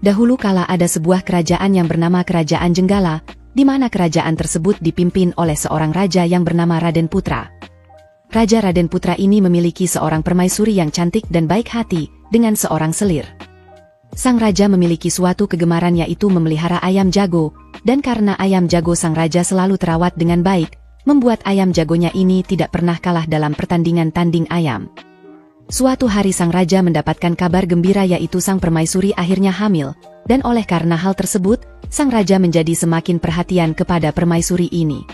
Dahulu kala ada sebuah kerajaan yang bernama Kerajaan Jenggala, di mana kerajaan tersebut dipimpin oleh seorang raja yang bernama Raden Putra. Raja Raden Putra ini memiliki seorang permaisuri yang cantik dan baik hati, dengan seorang selir. Sang raja memiliki suatu kegemaran yaitu memelihara ayam jago, dan karena ayam jago sang raja selalu terawat dengan baik, membuat ayam jagonya ini tidak pernah kalah dalam pertandingan tanding ayam. Suatu hari sang raja mendapatkan kabar gembira yaitu sang permaisuri akhirnya hamil, dan oleh karena hal tersebut, sang raja menjadi semakin perhatian kepada permaisuri ini.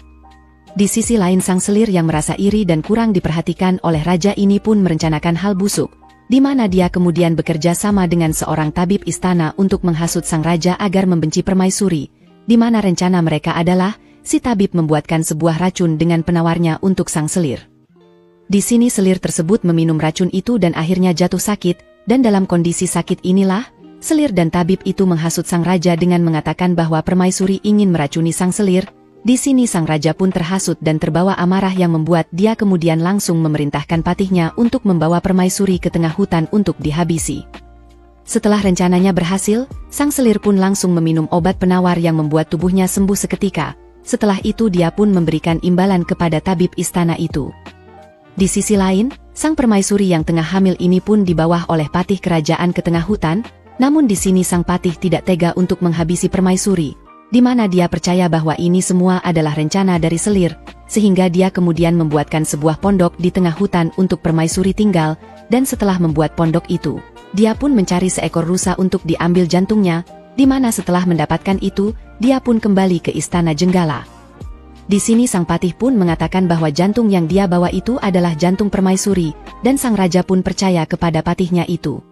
Di sisi lain sang selir yang merasa iri dan kurang diperhatikan oleh raja ini pun merencanakan hal busuk, di mana dia kemudian bekerja sama dengan seorang tabib istana untuk menghasut sang raja agar membenci permaisuri, di mana rencana mereka adalah, si tabib membuatkan sebuah racun dengan penawarnya untuk sang selir. Di sini selir tersebut meminum racun itu dan akhirnya jatuh sakit, dan dalam kondisi sakit inilah, selir dan tabib itu menghasut sang raja dengan mengatakan bahwa permaisuri ingin meracuni sang selir. Di sini sang raja pun terhasut dan terbawa amarah yang membuat dia kemudian langsung memerintahkan patihnya untuk membawa permaisuri ke tengah hutan untuk dihabisi. Setelah rencananya berhasil, sang selir pun langsung meminum obat penawar yang membuat tubuhnya sembuh seketika. Setelah itu dia pun memberikan imbalan kepada tabib istana itu. Di sisi lain, sang permaisuri yang tengah hamil ini pun dibawa oleh patih kerajaan ke tengah hutan, namun di sini sang patih tidak tega untuk menghabisi permaisuri, di mana dia percaya bahwa ini semua adalah rencana dari selir, sehingga dia kemudian membuatkan sebuah pondok di tengah hutan untuk permaisuri tinggal, dan setelah membuat pondok itu, dia pun mencari seekor rusa untuk diambil jantungnya, di mana setelah mendapatkan itu, dia pun kembali ke istana Jenggala. Di sini sang patih pun mengatakan bahwa jantung yang dia bawa itu adalah jantung permaisuri, dan sang raja pun percaya kepada patihnya itu.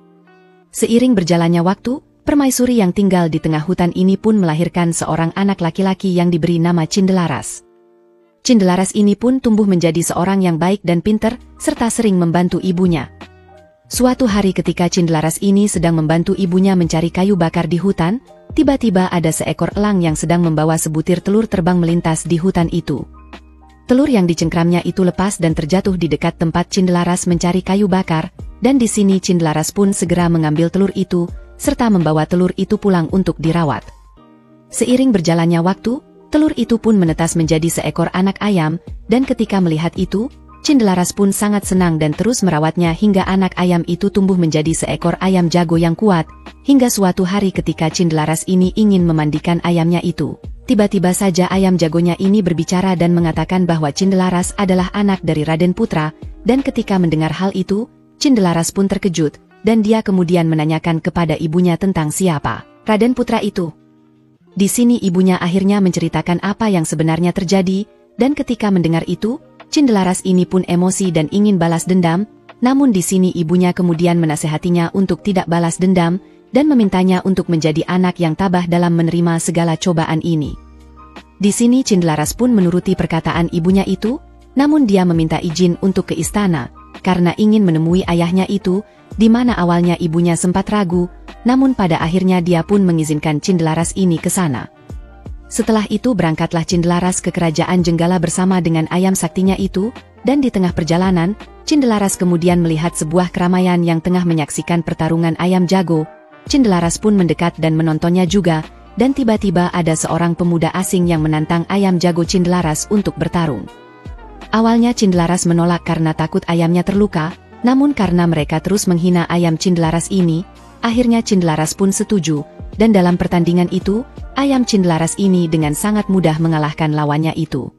Seiring berjalannya waktu, permaisuri yang tinggal di tengah hutan ini pun melahirkan seorang anak laki-laki yang diberi nama Cindelaras. Cindelaras ini pun tumbuh menjadi seorang yang baik dan pintar, serta sering membantu ibunya. Suatu hari ketika Cindelaras ini sedang membantu ibunya mencari kayu bakar di hutan, tiba-tiba ada seekor elang yang sedang membawa sebutir telur terbang melintas di hutan itu. Telur yang dicengkramnya itu lepas dan terjatuh di dekat tempat Cindelaras mencari kayu bakar, dan di sini Cindelaras pun segera mengambil telur itu, serta membawa telur itu pulang untuk dirawat. Seiring berjalannya waktu, telur itu pun menetas menjadi seekor anak ayam, dan ketika melihat itu, Cindelaras pun sangat senang dan terus merawatnya hingga anak ayam itu tumbuh menjadi seekor ayam jago yang kuat, hingga suatu hari ketika Cindelaras ini ingin memandikan ayamnya itu. Tiba-tiba saja ayam jagonya ini berbicara dan mengatakan bahwa Cindelaras adalah anak dari Raden Putra, dan ketika mendengar hal itu, Cindelaras pun terkejut, dan dia kemudian menanyakan kepada ibunya tentang siapa Raden Putra itu. Di sini ibunya akhirnya menceritakan apa yang sebenarnya terjadi, dan ketika mendengar itu, Cindelaras ini pun emosi dan ingin balas dendam, namun di sini ibunya kemudian menasehatinya untuk tidak balas dendam, dan memintanya untuk menjadi anak yang tabah dalam menerima segala cobaan ini. Di sini Cindelaras pun menuruti perkataan ibunya itu, namun dia meminta izin untuk ke istana, karena ingin menemui ayahnya itu, di mana awalnya ibunya sempat ragu, namun pada akhirnya dia pun mengizinkan Cindelaras ini ke sana. Setelah itu berangkatlah Cindelaras ke kerajaan Jenggala bersama dengan ayam saktinya itu, dan di tengah perjalanan, Cindelaras kemudian melihat sebuah keramaian yang tengah menyaksikan pertarungan ayam jago. Cindelaras pun mendekat dan menontonnya juga, dan tiba-tiba ada seorang pemuda asing yang menantang ayam jago Cindelaras untuk bertarung. Awalnya Cindelaras menolak karena takut ayamnya terluka, namun karena mereka terus menghina ayam Cindelaras ini, akhirnya Cindelaras pun setuju, dan dalam pertandingan itu, ayam Cindelaras ini dengan sangat mudah mengalahkan lawannya itu.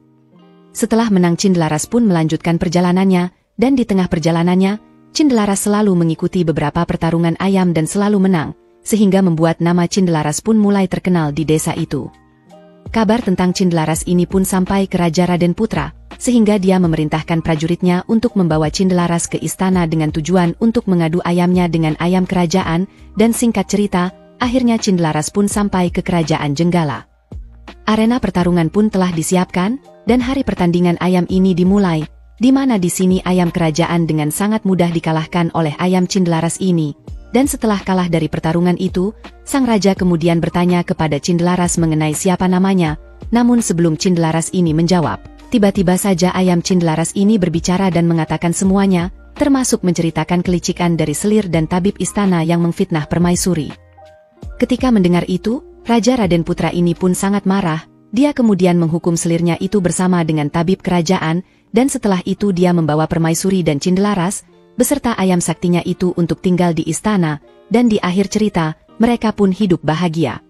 Setelah menang Cindelaras pun melanjutkan perjalanannya, dan di tengah perjalanannya, Cindelaras selalu mengikuti beberapa pertarungan ayam dan selalu menang, sehingga membuat nama Cindelaras pun mulai terkenal di desa itu. Kabar tentang Cindelaras ini pun sampai ke Raja Raden Putra, sehingga dia memerintahkan prajuritnya untuk membawa Cindelaras ke istana dengan tujuan untuk mengadu ayamnya dengan ayam kerajaan, dan singkat cerita, akhirnya Cindelaras pun sampai ke kerajaan Jenggala. Arena pertarungan pun telah disiapkan, dan hari pertandingan ayam ini dimulai, di mana di sini ayam kerajaan dengan sangat mudah dikalahkan oleh ayam Cindelaras ini. Dan setelah kalah dari pertarungan itu, sang raja kemudian bertanya kepada Cindelaras mengenai siapa namanya, namun sebelum Cindelaras ini menjawab, tiba-tiba saja ayam Cindelaras ini berbicara dan mengatakan semuanya, termasuk menceritakan kelicikan dari selir dan tabib istana yang memfitnah permaisuri. Ketika mendengar itu, Raja Raden Putra ini pun sangat marah. Dia kemudian menghukum selirnya itu bersama dengan tabib kerajaan, dan setelah itu dia membawa permaisuri dan Cindelaras, beserta ayam saktinya itu untuk tinggal di istana, dan di akhir cerita, mereka pun hidup bahagia.